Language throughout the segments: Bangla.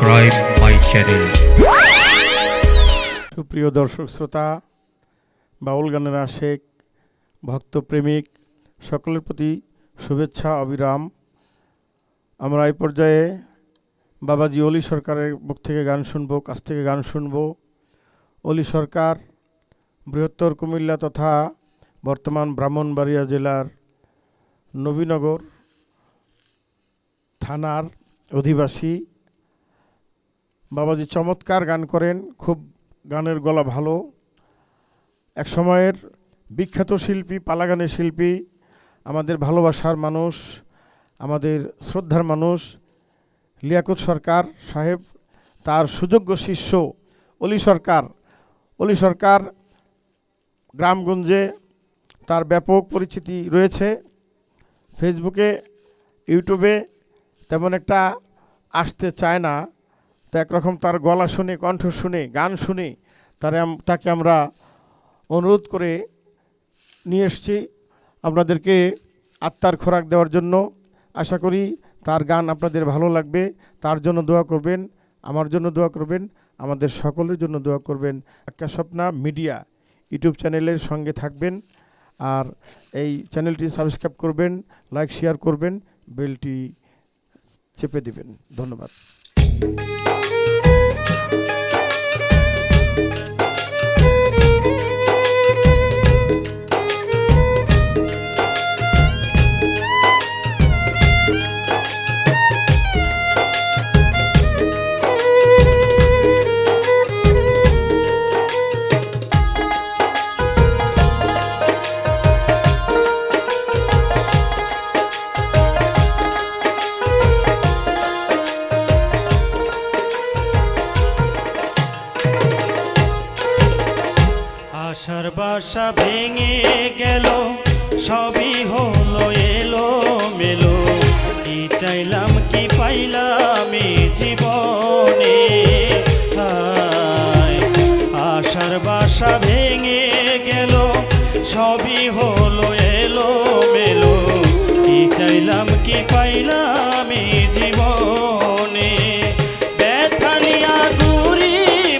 Subscribe my channel. সুপ্রিয় দর্শক শ্রোতা, বাউল গানের আশেক, ভক্তপ্রেমিক সকলের প্রতি শুভেচ্ছা অবিরাম। আমরা এই পর্যায়ে বাবাজি অলি সরকারের মুখ থেকে গান শুনবো, কাছ থেকে গান শুনবো। অলি সরকার বৃহত্তর কুমিল্লা তথা বর্তমান ব্রাহ্মণবাড়িয়া জেলার নবীনগর থানার অধিবাসী। বাবাজি চমৎকার গান করেন, খুব গানের গলা ভালো। এক সময়ের বিখ্যাত শিল্পী, পালাগানের শিল্পী, আমাদের ভালোবাসার মানুষ, আমাদের শ্রদ্ধার মানুষ লিয়াকত সরকার সাহেব, তার সুযোগ্য শিষ্য অলি সরকার। অলি সরকার গ্রামগঞ্জে তার ব্যাপক পরিচিতি রয়েছে। ফেসবুকে, ইউটিউবে তেমন একটা আসতে চায় না, তো একরকম তার গলা শুনে, কণ্ঠ শুনে, গান শুনে তাকে আমরা অনুরোধ করে নিয়ে এসেছি আপনাদেরকে আত্মার খোরাক দেওয়ার জন্য। আশা করি তার গান আপনাদের ভালো লাগবে। তার জন্য দোয়া করবেন, আমার জন্য দোয়া করবেন, আমাদের সকলের জন্য দোয়া করবেন। আক্কা স্বপ্না মিডিয়া ইউটিউব চ্যানেলের সঙ্গে থাকবেন, আর এই চ্যানেলটি সাবস্ক্রাইব করবেন, লাইক শেয়ার করবেন, বেলটি চেপে দিবেন। ধন্যবাদ। আশার বাসা ভেঙে গেল, সবই হলো এলো মেলো। কি চাইলাম কি পাইলাম এই জীবনে। আশার বাসা ভেঙে গেল, সবই হলো এলো মেলো। কি চাইলাম কি পাইলাম এই জীবনে। ব্যথা নিয়া ঘুরি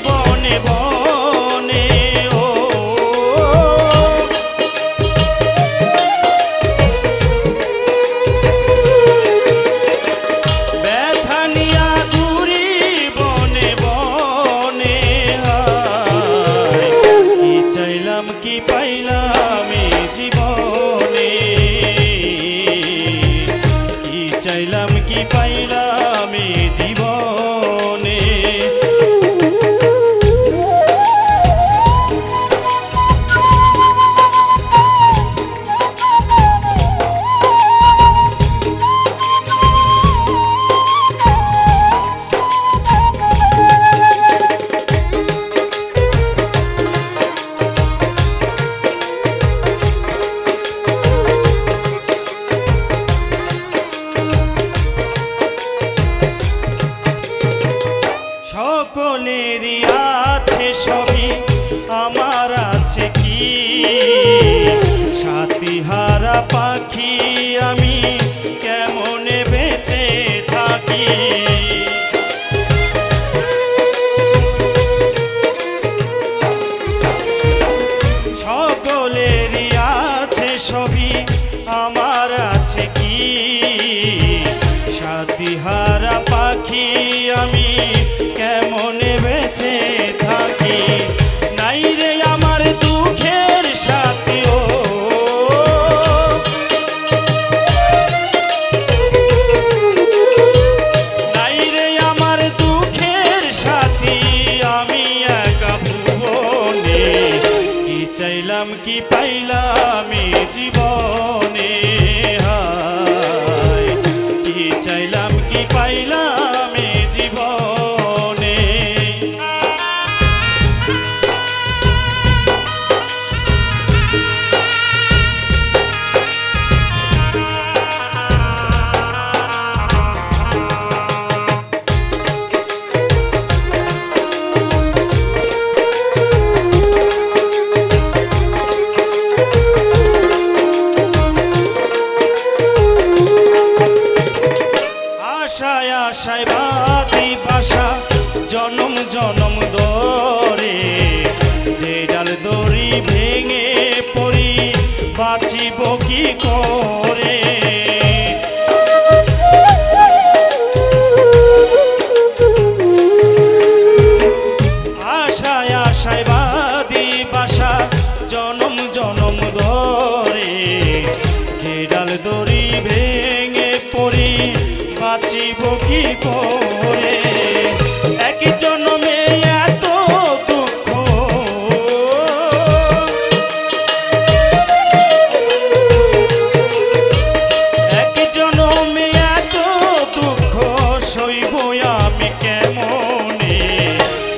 বনে বনে, কি পাইলাম এই জীবনে। কি চাইলাম কি পাইলাম এই জীবনে। সকলেরই আছে সবই, আমার আছে কি? সাথীহারা পাখি আমি কেমনে বেঁচে থাকি। সকলেরই আছে সবই, আমার আছে কি? সাথীহারা পাখি আমি কেমনে বেঁচে থাকি। নাই রে আমার দুঃখের সাথীও, নাই রে আমার দুঃখের সাথী, আমি একা ভুবনে। কি চাইলাম কি পাইলাম এই জীবনে। কি চাইলাম কি পাইলাম এই জীবনে। আশায় আশায় বাতি বাসা করে। আশায় আশায় বাদি বাসা জনম জনম ধরে, যে ডাল দড়ি ভেঙে পড়ি বাঁচিব কি করে। এক জন্মে এত দুঃখ, এক জন্মে এত দুঃখ সইব আমি কেমনে।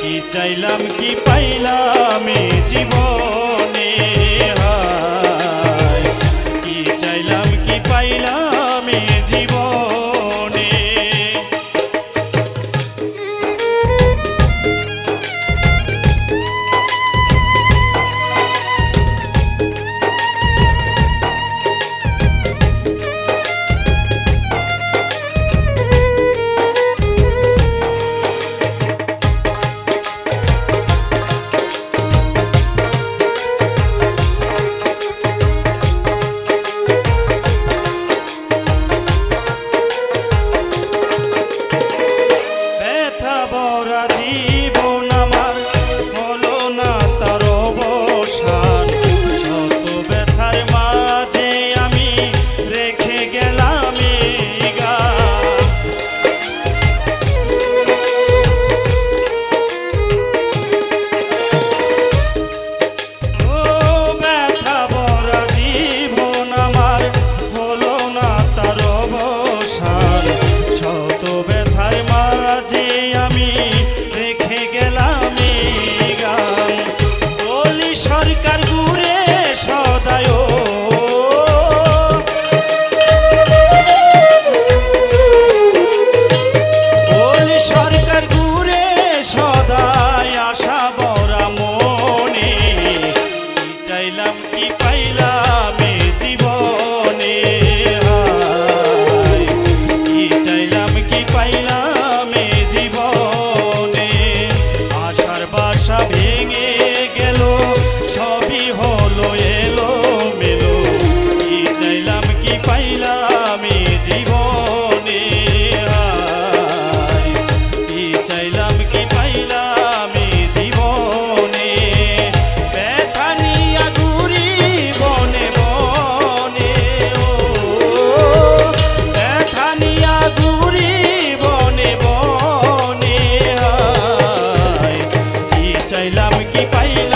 কি চাইলাম কি পাইলাম এ জীবনে, হায় কি চাইলাম কি পাইলাম এ জীবনে। ব্যথা ভরা জীবন আমার হলো না তার অবসান, শত ব্যথার মাঝে আমি রেখে গেলাম এই গান। ও ব্যথা ভরা জীবন আমার হলো না তার অবসান, শত ব্যথার মাঝে আমি রেখে গেলাম এই গান। বলি সরকার ঘুরে সদায়, বলি সরকার ঘুরে সদায় আশা ভরা মনে। কি চাইলাম কি পাইলাম এ জীবনে, হায় কি চাইলাম কি পাইলাম এ জীবনে। আশার বাসা ভেঙে গেল সবই হলো এলো মেলো, কি চাইলাম কি পাইলাম এ জীবনে, হায় কি চাইলাম কি পাইলাম এ জীবনে। ব্যথা নিয়া ঘুরি বনে বনে, ও ব্যথা নিয়া ঘুরি বনে বনে, হায় কি চাইলাম কি পাইলাম